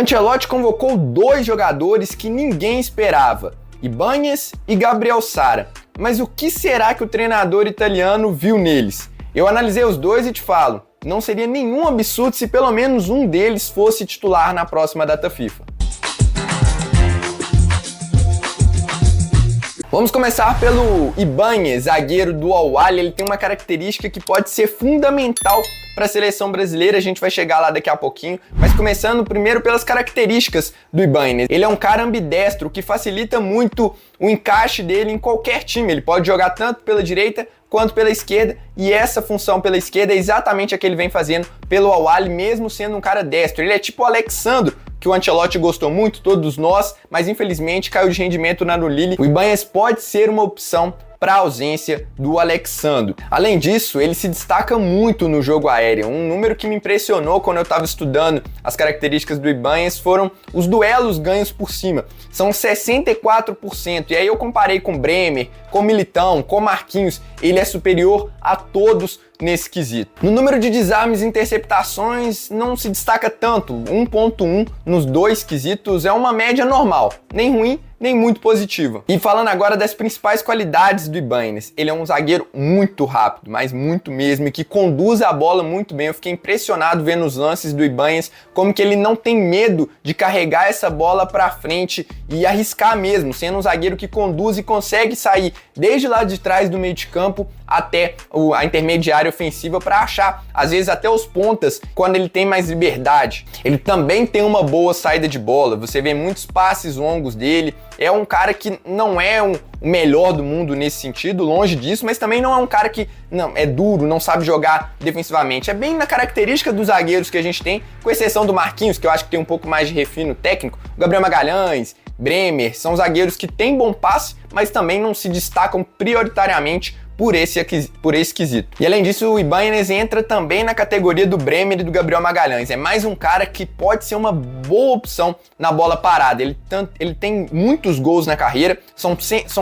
Ancelotti convocou dois jogadores que ninguém esperava, Ibañez e Gabriel Sara. Mas o que será que o treinador italiano viu neles? Eu analisei os dois e te falo, não seria nenhum absurdo se pelo menos um deles fosse titular na próxima data FIFA. Vamos começar pelo Ibañez, zagueiro do Al-Ahly. Ele tem uma característica que pode ser fundamental para a seleção brasileira, a gente vai chegar lá daqui a pouquinho, mas começando primeiro pelas características do Ibañez. Ele é um cara ambidestro, que facilita muito o encaixe dele em qualquer time. Ele pode jogar tanto pela direita quanto pela esquerda, e essa função pela esquerda é exatamente a que ele vem fazendo pelo Al-Ahly, mesmo sendo um cara destro. Ele é tipo o Alex Sandro, que o Ancelotti gostou muito, todos nós, mas infelizmente caiu de rendimento na Lille. O Ibañez pode ser uma opção para a ausência do Alex Sandro. Além disso, ele se destaca muito no jogo aéreo. Um número que me impressionou quando eu estava estudando as características do Ibañez foram os duelos ganhos por cima. São 64%. E aí eu comparei com Bremer, com Militão, com Marquinhos. Ele é superior a todos nesse quesito. No número de desarmes e interceptações não se destaca tanto. 1.1 nos dois quesitos é uma média normal, nem ruim, nem muito positiva. E falando agora das principais qualidades do Ibañez, ele é um zagueiro muito rápido, mas muito mesmo, e que conduz a bola muito bem. Eu fiquei impressionado vendo os lances do Ibañez, como que ele não tem medo de carregar essa bola para frente e arriscar mesmo, sendo um zagueiro que conduz e consegue sair desde lá de trás do meio de campo até a intermediária ofensiva para achar, às vezes até os pontas, quando ele tem mais liberdade. Ele também tem uma boa saída de bola, você vê muitos passes longos dele. É um cara que não é o melhor do mundo nesse sentido, longe disso, mas também não é um cara que não é duro, não sabe jogar defensivamente. É bem na característica dos zagueiros que a gente tem, com exceção do Marquinhos, que eu acho que tem um pouco mais de refino técnico, o Gabriel Magalhães, Bremer, são zagueiros que têm bom passe, mas também não se destacam prioritariamente por esse quesito. E além disso, o Ibañez entra também na categoria do Bremer e do Gabriel Magalhães. É mais um cara que pode ser uma boa opção na bola parada. Ele tem muitos gols na carreira, são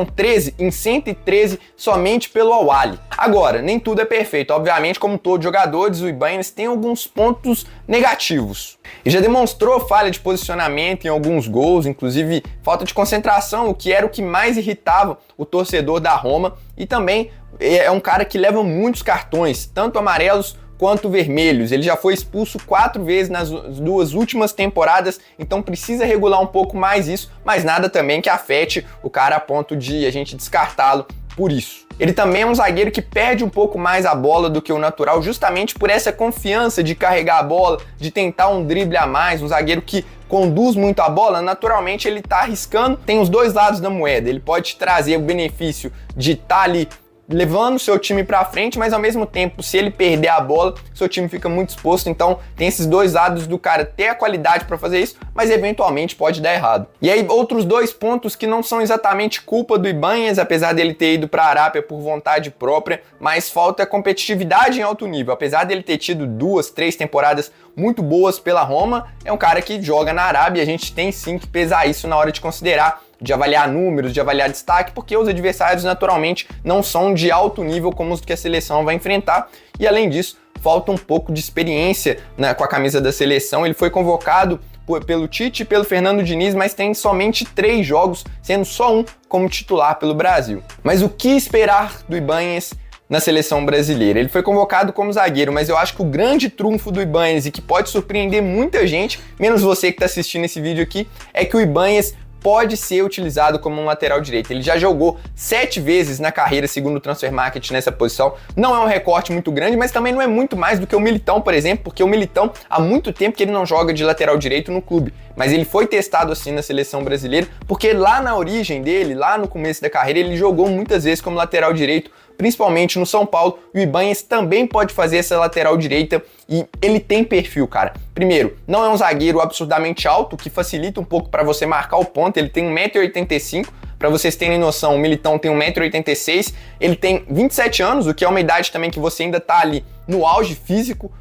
13 em 113 somente pelo Al-Ahly. Agora, nem tudo é perfeito. Obviamente, como todos os jogadores, o Ibañez tem alguns pontos negativos. Ele já demonstrou falha de posicionamento em alguns gols, inclusive falta de concentração, o que era o que mais irritava o torcedor da Roma, e também é um cara que leva muitos cartões, tanto amarelos quanto vermelhos. Ele já foi expulso 4 vezes nas 2 últimas temporadas, então precisa regular um pouco mais isso, mas nada também que afete o cara a ponto de a gente descartá-lo por isso. Ele também é um zagueiro que perde um pouco mais a bola do que o natural, justamente por essa confiança de carregar a bola, de tentar um drible a mais, um zagueiro que conduz muito a bola, naturalmente ele tá arriscando. Tem os dois lados da moeda, ele pode te trazer o benefício de estar ali levando o seu time para frente, mas ao mesmo tempo, se ele perder a bola, seu time fica muito exposto. Então tem esses dois lados do cara ter a qualidade para fazer isso, mas eventualmente pode dar errado. E aí outros dois pontos que não são exatamente culpa do Ibañez, apesar dele ter ido para a Arábia por vontade própria, mas falta competitividade em alto nível. Apesar dele ter tido 2, 3 temporadas muito boas pela Roma, é um cara que joga na Arábia, e a gente tem sim que pesar isso na hora de considerar, de avaliar números, de avaliar destaque, porque os adversários naturalmente não são de alto nível como os que a seleção vai enfrentar, e além disso, falta um pouco de experiência com a camisa da seleção. Ele foi convocado pelo Tite e pelo Fernando Diniz, mas tem somente 3 jogos, sendo só um como titular pelo Brasil. Mas o que esperar do Ibañez na seleção brasileira? Ele foi convocado como zagueiro, mas eu acho que o grande trunfo do Ibañez, e que pode surpreender muita gente, menos você que está assistindo esse vídeo aqui, é que o Ibañez pode ser utilizado como um lateral direito. Ele já jogou 7 vezes na carreira, segundo o Transfermarkt, nessa posição. Não é um recorte muito grande, mas também não é muito mais do que o Militão, por exemplo, porque o Militão há muito tempo que ele não joga de lateral direito no clube, mas ele foi testado assim na seleção brasileira, porque lá na origem dele, lá no começo da carreira, ele jogou muitas vezes como lateral direito, principalmente no São Paulo. O Ibañez também pode fazer essa lateral direita e ele tem perfil, cara. Primeiro, não é um zagueiro absurdamente alto, que facilita um pouco para você marcar o ponto. Ele tem 1,85 m, para vocês terem noção, o Militão tem 1,86 m, ele tem 27 anos, o que é uma idade também que você ainda tá ali no auge físico,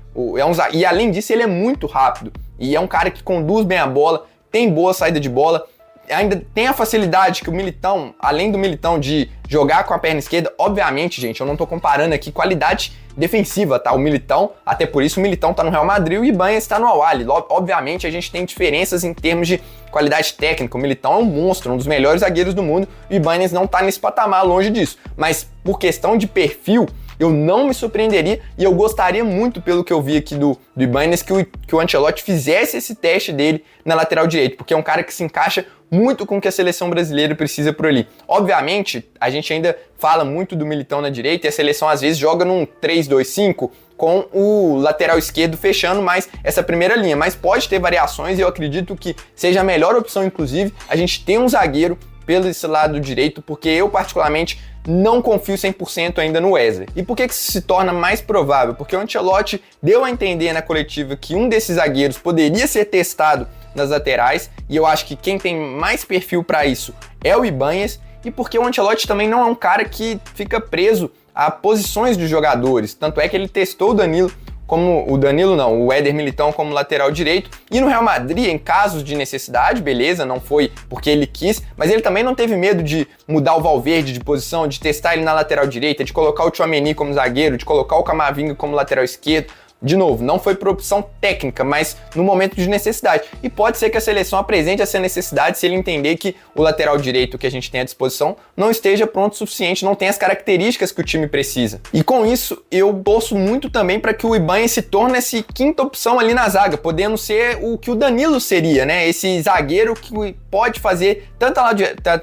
e além disso ele é muito rápido, e é um cara que conduz bem a bola, tem boa saída de bola, ainda tem a facilidade que o Militão, além do Militão de jogar com a perna esquerda, obviamente, gente, eu não tô comparando aqui qualidade defensiva, tá? O Militão, até por isso o Militão tá no Real Madrid e o Ibañez tá no Al-Ahly. Obviamente a gente tem diferenças em termos de qualidade técnica. O Militão é um monstro, um dos melhores zagueiros do mundo, e o Ibañez não tá nesse patamar, longe disso. Mas por questão de perfil, eu não me surpreenderia e eu gostaria muito, pelo que eu vi aqui do Ibañez, que o Ancelotti fizesse esse teste dele na lateral direita, porque é um cara que se encaixa muito com o que a seleção brasileira precisa por ali. Obviamente, a gente ainda fala muito do Militão na direita e a seleção às vezes joga num 3-2-5 com o lateral esquerdo fechando mais essa primeira linha, mas pode ter variações e eu acredito que seja a melhor opção, inclusive, a gente ter um zagueiro pelo esse lado direito, porque eu particularmente não confio 100% ainda no Wesley. E por que isso se torna mais provável? Porque o Ancelotti deu a entender na coletiva que um desses zagueiros poderia ser testado nas laterais, e eu acho que quem tem mais perfil para isso é o Ibañez, e porque o Ancelotti também não é um cara que fica preso a posições de jogadores, tanto é que ele testou o Éder Militão como lateral direito, e no Real Madrid, em casos de necessidade, beleza, não foi porque ele quis, mas ele também não teve medo de mudar o Valverde de posição, de testar ele na lateral direita, de colocar o Tchouaméni como zagueiro, de colocar o Camavinga como lateral esquerdo. De novo, não foi por opção técnica, mas no momento de necessidade. E pode ser que a seleção apresente essa necessidade se ele entender que o lateral direito que a gente tem à disposição não esteja pronto o suficiente, não tem as características que o time precisa. E com isso, eu torço muito também para que o Ibañez se torne essa quinta opção ali na zaga, podendo ser o que o Danilo seria, né? Esse zagueiro que pode fazer tanto a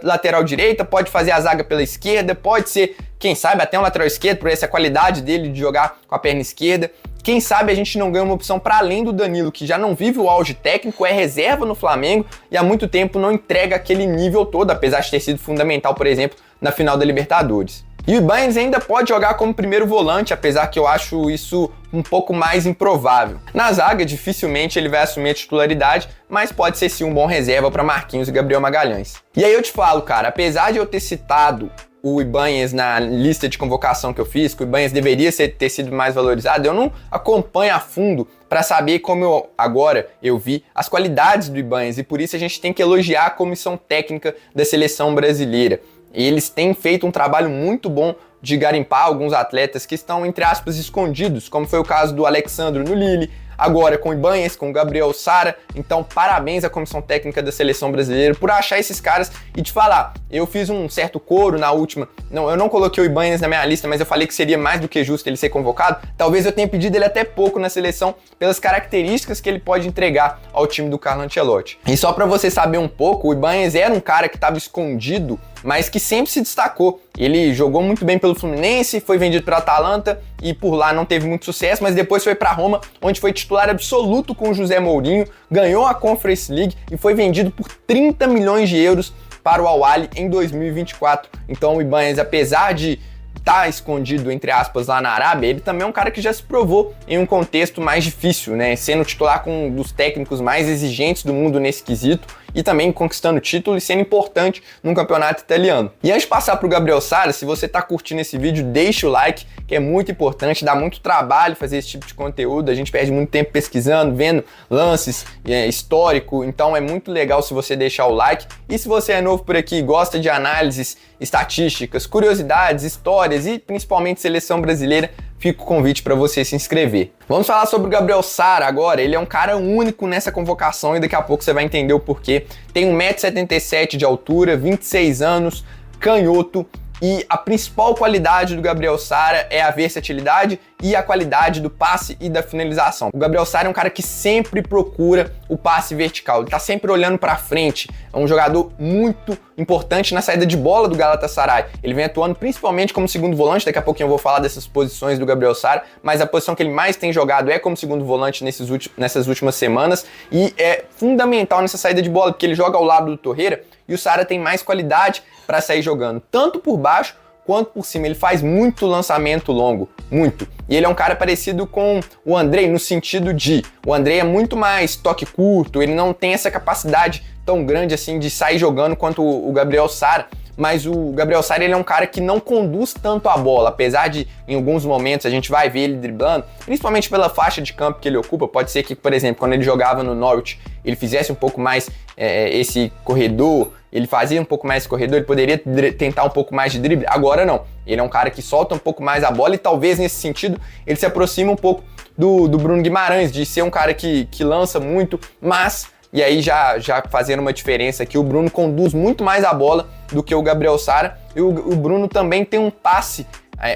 lateral direita, pode fazer a zaga pela esquerda, pode ser, quem sabe, até um lateral esquerdo, por essa qualidade dele de jogar com a perna esquerda. Quem sabe a gente não ganha uma opção para além do Danilo, que já não vive o auge técnico, é reserva no Flamengo e há muito tempo não entrega aquele nível todo, apesar de ter sido fundamental, por exemplo, na final da Libertadores. E o Ibañez ainda pode jogar como primeiro volante, apesar que eu acho isso um pouco mais improvável. Na zaga, dificilmente ele vai assumir a titularidade, mas pode ser sim um bom reserva para Marquinhos e Gabriel Magalhães. E aí eu te falo, cara, apesar de eu ter citado o Ibañez na lista de convocação que eu fiz, que o Ibañez deveria ter sido mais valorizado, eu não acompanho a fundo para saber como eu vi as qualidades do Ibañez, e por isso a gente tem que elogiar a comissão técnica da seleção brasileira. Eles têm feito um trabalho muito bom de garimpar alguns atletas que estão, entre aspas, escondidos, como foi o caso do Alexandro no Lille, agora com o Ibañez, com o Gabriel Sara. Então, parabéns à comissão técnica da seleção brasileira por achar esses caras e te falar. Eu fiz um certo coro na última, eu não coloquei o Ibañez na minha lista, mas eu falei que seria mais do que justo ele ser convocado. Talvez eu tenha pedido ele até pouco na seleção pelas características que ele pode entregar ao time do Carlo Ancelotti. E só para você saber um pouco, o Ibañez era um cara que estava escondido, mas que sempre se destacou. Ele jogou muito bem pelo Fluminense, foi vendido para a Atalanta e por lá não teve muito sucesso, mas depois foi para Roma, onde foi titular absoluto com o José Mourinho, ganhou a Conference League e foi vendido por 30 milhões de euros para o Al-Ahly em 2024. Então o Ibañez, apesar de estar escondido, entre aspas, lá na Arábia, ele também é um cara que já se provou em um contexto mais difícil, né? Sendo titular com um dos técnicos mais exigentes do mundo nesse quesito e também conquistando título e sendo importante num campeonato italiano. E antes de passar para o Gabriel Sara, se você está curtindo esse vídeo, deixa o like, que é muito importante, dá muito trabalho fazer esse tipo de conteúdo, a gente perde muito tempo pesquisando, vendo lances histórico, então é muito legal se você deixar o like. E se você é novo por aqui e gosta de análises estatísticas, curiosidades, histórias e principalmente seleção brasileira, fica o convite para você se inscrever. Vamos falar sobre o Gabriel Sara agora. Ele é um cara único nessa convocação e daqui a pouco você vai entender o porquê. Tem 1,77 m de altura, 26 anos, canhoto. E a principal qualidade do Gabriel Sara é a versatilidade e a qualidade do passe e da finalização. O Gabriel Sara é um cara que sempre procura o passe vertical, ele tá sempre olhando para frente, é um jogador muito importante na saída de bola do Galatasaray. Ele vem atuando principalmente como segundo volante, daqui a pouquinho eu vou falar dessas posições do Gabriel Sara, mas a posição que ele mais tem jogado é como segundo volante nessas últimas semanas e é fundamental nessa saída de bola, porque ele joga ao lado do Torreira e o Sara tem mais qualidade para sair jogando, tanto por baixo quanto por cima. Ele faz muito lançamento longo, muito. E ele é um cara parecido com o Andrei no sentido de, o Andrei é muito mais toque curto, ele não tem essa capacidade tão grande assim de sair jogando quanto o Gabriel Sara. Mas o Gabriel Sara, ele é um cara que não conduz tanto a bola, apesar de em alguns momentos a gente vai ver ele driblando, principalmente pela faixa de campo que ele ocupa. Pode ser que, por exemplo, quando ele jogava no Norwich, ele fizesse um pouco mais esse corredor, ele fazia um pouco mais esse corredor, ele poderia tentar um pouco mais de drible, agora não. Ele é um cara que solta um pouco mais a bola e talvez nesse sentido ele se aproxima um pouco do Bruno Guimarães, de ser um cara que lança muito, mas, e aí já fazendo uma diferença aqui, o Bruno conduz muito mais a bola do que o Gabriel Sara, e o Bruno também tem um passe,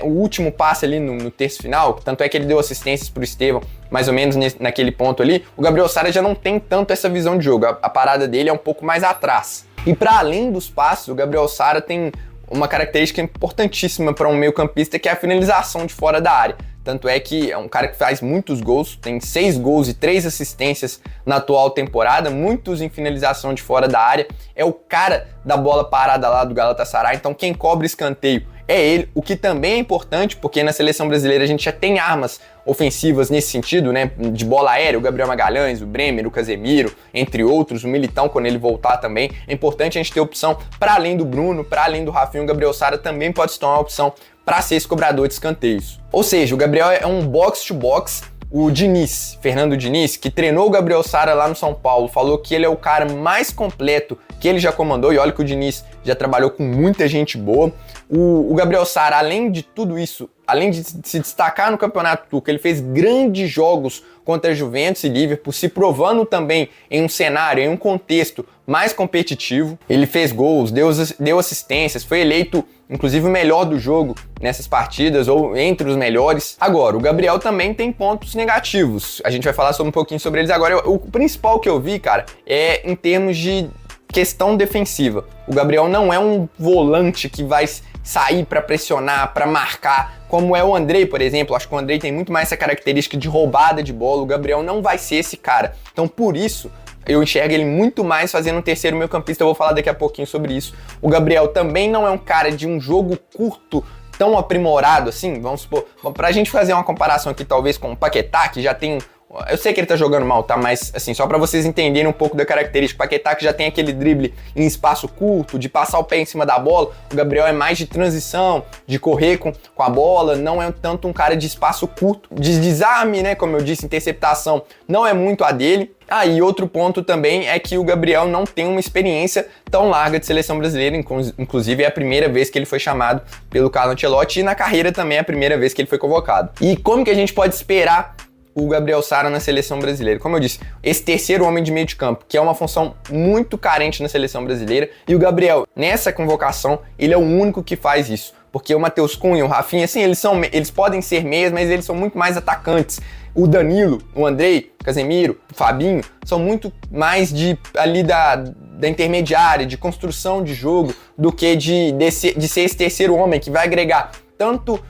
o último passe ali no terço final, tanto é que ele deu assistências pro Estevão, mais ou menos naquele ponto ali, o Gabriel Sara já não tem tanto essa visão de jogo, a parada dele é um pouco mais atrás. E para além dos passes, o Gabriel Sara tem uma característica importantíssima para um meio-campista, que é a finalização de fora da área. Tanto é que é um cara que faz muitos gols, tem 6 gols e 3 assistências na atual temporada, muitos em finalização de fora da área. É o cara da bola parada lá do Galatasaray, então quem cobre escanteio é ele, o que também é importante, porque na seleção brasileira a gente já tem armas ofensivas nesse sentido, né, de bola aérea, o Gabriel Magalhães, o Bremer, o Casemiro, entre outros, o Militão quando ele voltar também. É importante a gente ter opção para além do Bruno, para além do Rafinha, o Gabriel Sara também pode se tornar uma opção para ser esse cobrador de escanteios. Ou seja, o Gabriel é um box-to-box. O Diniz, Fernando Diniz, que treinou o Gabriel Sara lá no São Paulo, falou que ele é o cara mais completo que ele já comandou, e olha que o Diniz já trabalhou com muita gente boa. O Gabriel Sara, além de tudo isso, além de se destacar no Campeonato Turco, ele fez grandes jogos contra Juventus e Liverpool, se provando também em um cenário, em um contexto mais competitivo. Ele fez gols, deu assistências, foi eleito inclusive o melhor do jogo nessas partidas, ou entre os melhores. Agora, o Gabriel também tem pontos negativos. A gente vai falar um pouquinho sobre eles agora. O principal que eu vi, cara, é em termos de questão defensiva. O Gabriel não é um volante que vai sair para pressionar, para marcar, como é o Andrei, por exemplo. Acho que o Andrei tem muito mais essa característica de roubada de bola. O Gabriel não vai ser esse cara. Então, por isso, eu enxergo ele muito mais fazendo um terceiro meio-campista. Eu vou falar daqui a pouquinho sobre isso. O Gabriel também não é um cara de um jogo curto tão aprimorado assim. Vamos supor, pra gente fazer uma comparação aqui talvez com o Paquetá, que já tem... Eu sei que ele tá jogando mal, tá? Mas, assim, só pra vocês entenderem um pouco da característica. O Paquetá que já tem aquele drible em espaço curto, de passar o pé em cima da bola. O Gabriel é mais de transição, de correr com a bola. Não é tanto um cara de espaço curto. De desarme, né? Como eu disse, interceptação não é muito a dele. E outro ponto também é que o Gabriel não tem uma experiência tão larga de seleção brasileira, inclusive é a primeira vez que ele foi chamado pelo Carlo Ancelotti, e na carreira também é a primeira vez que ele foi convocado. E como que a gente pode esperar o Gabriel Sara na seleção brasileira? Como eu disse, esse terceiro homem de meio de campo, que é uma função muito carente na seleção brasileira, e o Gabriel, nessa convocação, ele é o único que faz isso. Porque o Matheus Cunha, o Rafinha, assim, eles podem ser meias, mas eles são muito mais atacantes. O Danilo, o Andrei, o Casemiro, o Fabinho, são muito mais ali da intermediária, de construção de jogo, do que de ser esse terceiro homem que vai agregar tanto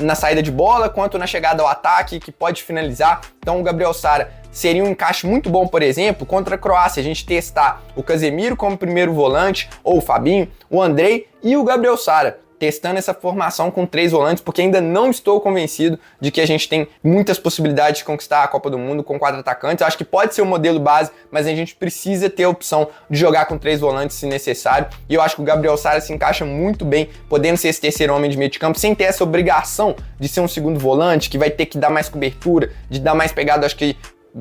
na saída de bola, quanto na chegada ao ataque, que pode finalizar. Então o Gabriel Sara seria um encaixe muito bom, por exemplo, contra a Croácia, a gente testar o Casemiro como primeiro volante, ou o Fabinho, o Andrei e o Gabriel Sara, testando essa formação com 3 volantes, porque ainda não estou convencido de que a gente tem muitas possibilidades de conquistar a Copa do Mundo com 4 atacantes. Eu acho que pode ser o modelo base, mas a gente precisa ter a opção de jogar com 3 volantes se necessário, e eu acho que o Gabriel Sara se encaixa muito bem, podendo ser esse terceiro homem de meio de campo, sem ter essa obrigação de ser um segundo volante, que vai ter que dar mais cobertura, de dar mais pegada. Acho que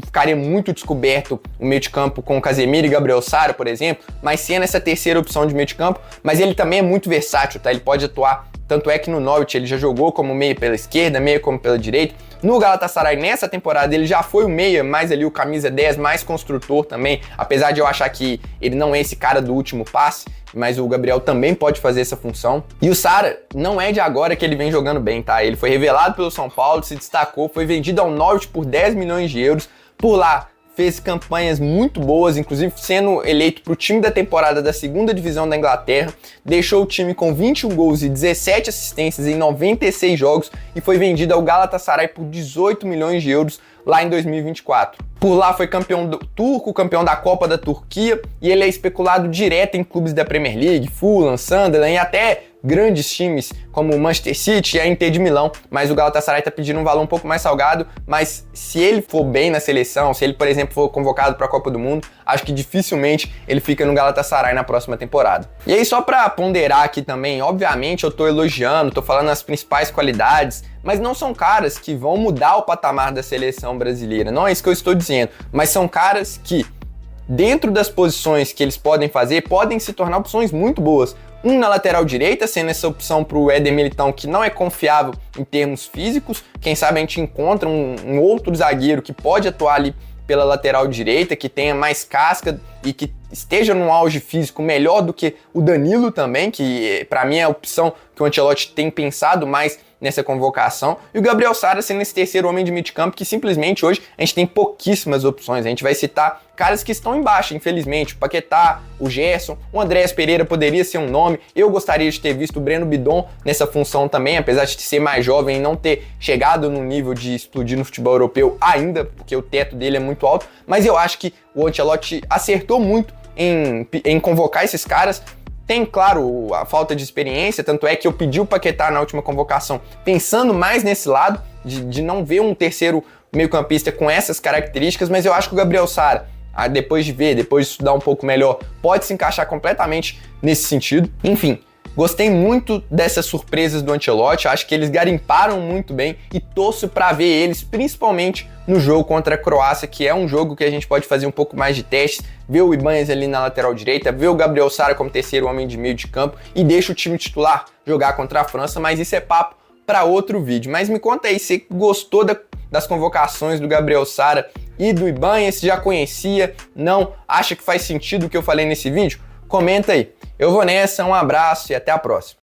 ficaria muito descoberto o meio de campo com o Casemiro e Gabriel Sara, por exemplo, mas sendo essa terceira opção de meio de campo. Mas ele também é muito versátil, tá? Ele pode atuar, tanto é que no Norwich ele já jogou como meia pela esquerda, meia como pela direita. No Galatasaray, nessa temporada, ele já foi o meia, mais ali o camisa 10, mais construtor também, apesar de eu achar que ele não é esse cara do último passe, mas o Gabriel também pode fazer essa função. E o Sara, não é de agora que ele vem jogando bem, tá? Ele foi revelado pelo São Paulo, se destacou, foi vendido ao Norwich por 10 milhões de euros. Por lá, fez campanhas muito boas, inclusive sendo eleito para o time da temporada da 2ª divisão da Inglaterra, deixou o time com 21 gols e 17 assistências em 96 jogos e foi vendido ao Galatasaray por 18 milhões de euros lá em 2024. Por lá foi campeão turco, campeão da Copa da Turquia, e ele é especulado direto em clubes da Premier League, Fulham, Sunderland e até grandes times como o Manchester City e a Inter de Milão, mas o Galatasaray tá pedindo um valor um pouco mais salgado. Mas se ele for bem na seleção, se ele, por exemplo, for convocado para a Copa do Mundo, acho que dificilmente ele fica no Galatasaray na próxima temporada. E aí, só para ponderar aqui também, obviamente eu tô elogiando, tô falando as principais qualidades, mas não são caras que vão mudar o patamar da seleção brasileira, não é isso que eu estou dizendo, mas são caras que dentro das posições que eles podem fazer, podem se tornar opções muito boas. Um na lateral direita, sendo essa opção para o Éder Militão, que não é confiável em termos físicos. Quem sabe a gente encontra um outro zagueiro que pode atuar ali pela lateral direita, que tenha mais casca e que esteja num auge físico melhor do que o Danilo também, que para mim é a opção que o Ancelotti tem pensado mais nessa convocação, e o Gabriel Sara sendo esse terceiro homem de meio de campo, que simplesmente hoje a gente tem pouquíssimas opções. A gente vai citar caras que estão embaixo, infelizmente, o Paquetá, o Gerson, o Andréas Pereira poderia ser um nome. Eu gostaria de ter visto o Breno Bidon nessa função também, apesar de ser mais jovem e não ter chegado no nível de explodir no futebol europeu ainda, porque o teto dele é muito alto, mas eu acho que o Ancelotti acertou muito em convocar esses caras. Tem, claro, a falta de experiência, tanto é que eu pedi o Paquetá na última convocação pensando mais nesse lado, de não ver um terceiro meio-campista com essas características, mas eu acho que o Gabriel Sara, depois de estudar um pouco melhor, pode se encaixar completamente nesse sentido. Enfim, gostei muito dessas surpresas do Ancelotti, acho que eles garimparam muito bem e torço para ver eles, principalmente no jogo contra a Croácia, que é um jogo que a gente pode fazer um pouco mais de testes, ver o Ibanez ali na lateral direita, ver o Gabriel Sara como terceiro homem de meio de campo e deixa o time titular jogar contra a França, mas isso é papo para outro vídeo. Mas me conta aí, você gostou das convocações do Gabriel Sara e do Ibanez? Já conhecia? Não? Acha que faz sentido o que eu falei nesse vídeo? Comenta aí. Eu vou nessa, um abraço e até a próxima.